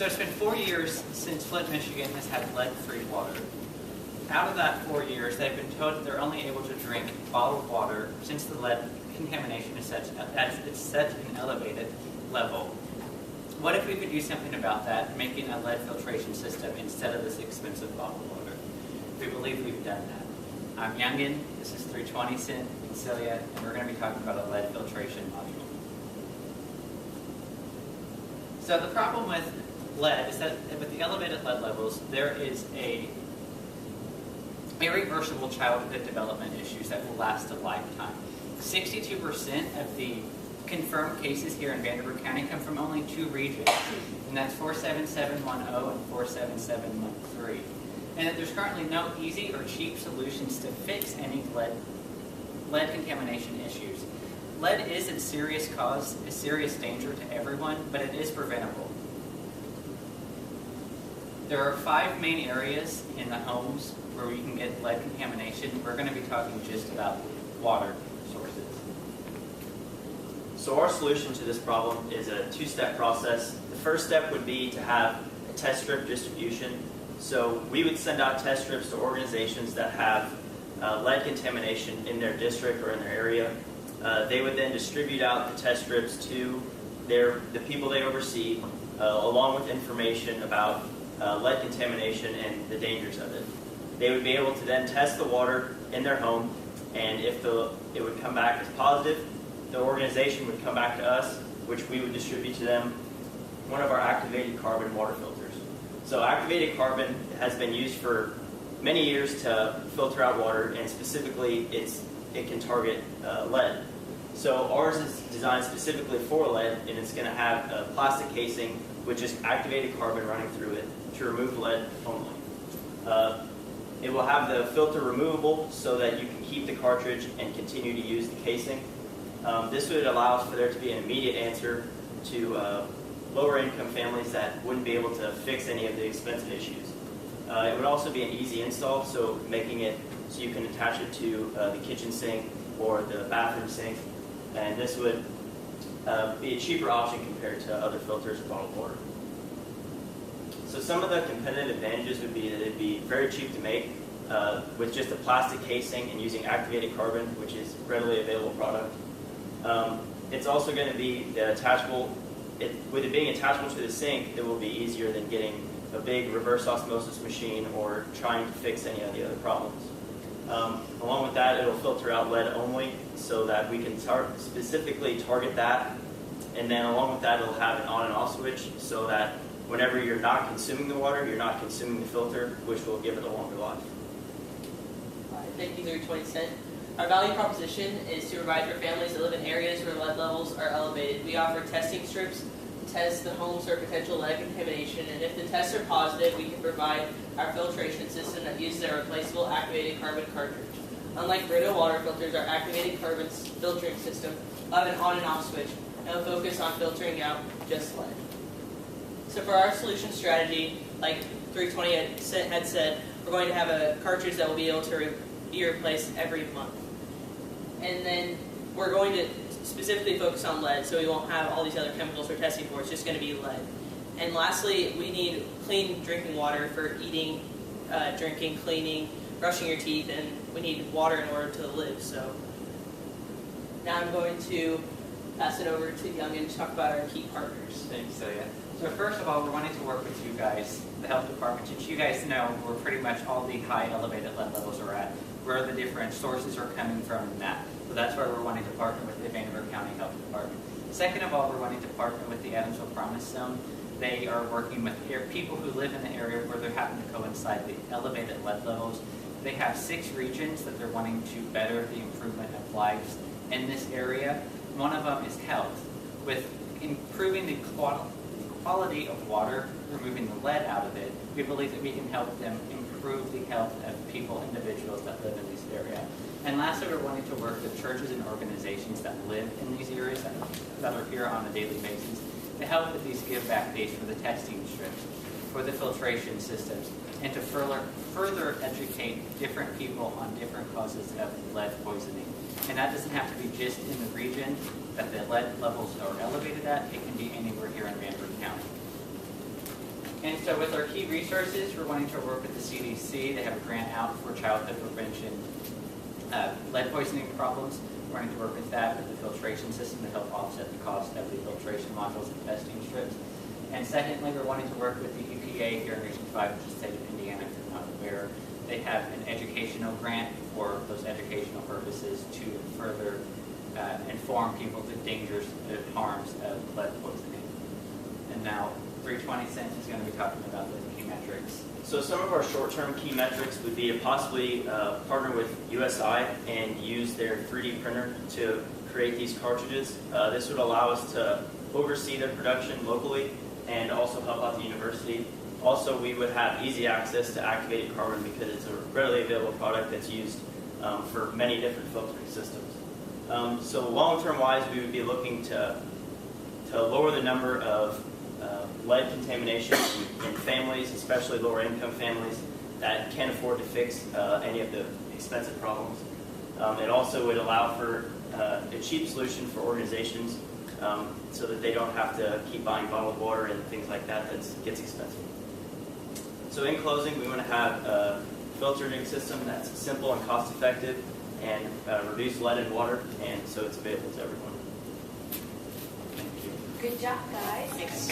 So it's been 4 years since Flint, Michigan has had lead-free water. Out of that 4 years, they've been told that they're only able to drink bottled water since the lead contamination is such an elevated level. What if we could do something about that, making a lead filtration system instead of this expensive bottled water? We believe we've done that. I'm Youngin, this is 320 Cent in Celia, and we're going to be talking about a lead filtration module. So the problem with lead is that with the elevated lead levels, there is a irreversible childhood development issues that will last a lifetime. 62% of the confirmed cases here in Vanderburgh County come from only 2 regions, and that's 47710 and 47713. And that there's currently no easy or cheap solutions to fix any lead contamination issues. Lead is a serious cause, a serious danger to everyone, but it is preventable. There are 5 main areas in the homes where we can get lead contamination. We're going to be talking just about water sources. So our solution to this problem is a 2-step process. The first step would be to have a test strip distribution. So we would send out test strips to organizations that have lead contamination in their district or in their area. They would then distribute out the test strips to the people they oversee, along with information about lead contamination and the dangers of it. They would be able to then test the water in their home, and if it would come back as positive, the organization would come back to us, which we would distribute to them one of our activated carbon water filters. So activated carbon has been used for many years to filter out water, and specifically it can target lead. So ours is designed specifically for lead, and it's going to have a plastic casing with just activated carbon running through it to remove lead only. It will have the filter removable so that you can keep the cartridge and continue to use the casing. This would allow for there to be an immediate answer to lower income families that wouldn't be able to fix any of the expensive issues. It would also be an easy install, so making it so you can attach it to the kitchen sink or the bathroom sink, and this would be a cheaper option compared to other filters or bottled water. So some of the competitive advantages would be that it'd be very cheap to make with just a plastic casing and using activated carbon, which is a readily available product. It's also going to be attachable. With it being attachable to the sink, it will be easier than getting a big reverse osmosis machine or trying to fix any of the other problems. Along with that, it'll filter out lead only so that we can specifically target that. And then along with that, it'll have an on and off switch so that whenever you're not consuming the water, you're not consuming the filter, which will give it a longer life. Thank you, 320 Cent. Our value proposition is to provide for families that live in areas where lead levels are elevated. We offer testing strips to test the homes for potential lead contamination, and if the tests are positive, we can provide our filtration system that uses a replaceable activated carbon cartridge. Unlike Brita water filters, our activated carbon filtering system will have an on and off switch, and will focus on filtering out just lead. So for our solution strategy, like 320 had said, we're going to have a cartridge that will be able to be replaced every month. And then we're going to specifically focus on lead, so we won't have all these other chemicals we're testing for. It's just going to be lead. And lastly, we need clean drinking water for eating, drinking, cleaning, brushing your teeth, and we need water in order to live. So now I'm going to pass it over to Youngin to talk about our key partners. Thanks, Celia. So first of all, we're wanting to work with you guys, the health department, since you guys know where pretty much all the high elevated lead levels are at, where the different sources are coming from in that. So that's why we're wanting to partner with the Vanderburgh County Health Department. Second of all, we're wanting to partner with the Adamsville Promise Zone. They are working with people who live in the area where they're having to coincide the elevated lead levels. They have 6 regions that they're wanting to better the improvement of lives in this area. One of them is health. With improving the quality of water, removing the lead out of it, we believe that we can help them improve the health of people, individuals that live in this area. And lastly, we're wanting to work with churches and organizations that live in these areas that are here on a daily basis to help with these give back days for the testing strips, for the filtration systems, and to further educate different people on different causes of lead poisoning. And that doesn't have to be just in the region that the lead levels are elevated at. It can be anywhere here in Vanderburgh County. And so with our key resources, we're wanting to work with the CDC. They have a grant out for childhood prevention lead poisoning problems. We're wanting to work with that, with the filtration system to help offset the cost of the filtration modules and testing strips. And secondly, we're wanting to work with the EPA here in Region 5, which is the state of Indiana, if you're not aware. They have an educational grant for those educational purposes to further inform people the dangers and harms of lead poisoning. And now, 320 Cents is going to be talking about those key metrics. So some of our short-term key metrics would be to possibly partner with USI and use their 3D printer to create these cartridges. This would allow us to oversee their production locally and also help out the university. Also, we would have easy access to activated carbon because it's a readily available product that's used for many different filtering systems. So long-term wise, we would be looking to lower the number of lead contamination in families, especially lower income families that can't afford to fix any of the expensive problems. It also would allow for a cheap solution for organizations so that they don't have to keep buying bottled water and things like that gets expensive. So in closing, we want to have a filtering system that's simple and cost effective and reduce lead in water, and so it's available to everyone. Thank you. Good job, guys. Thanks.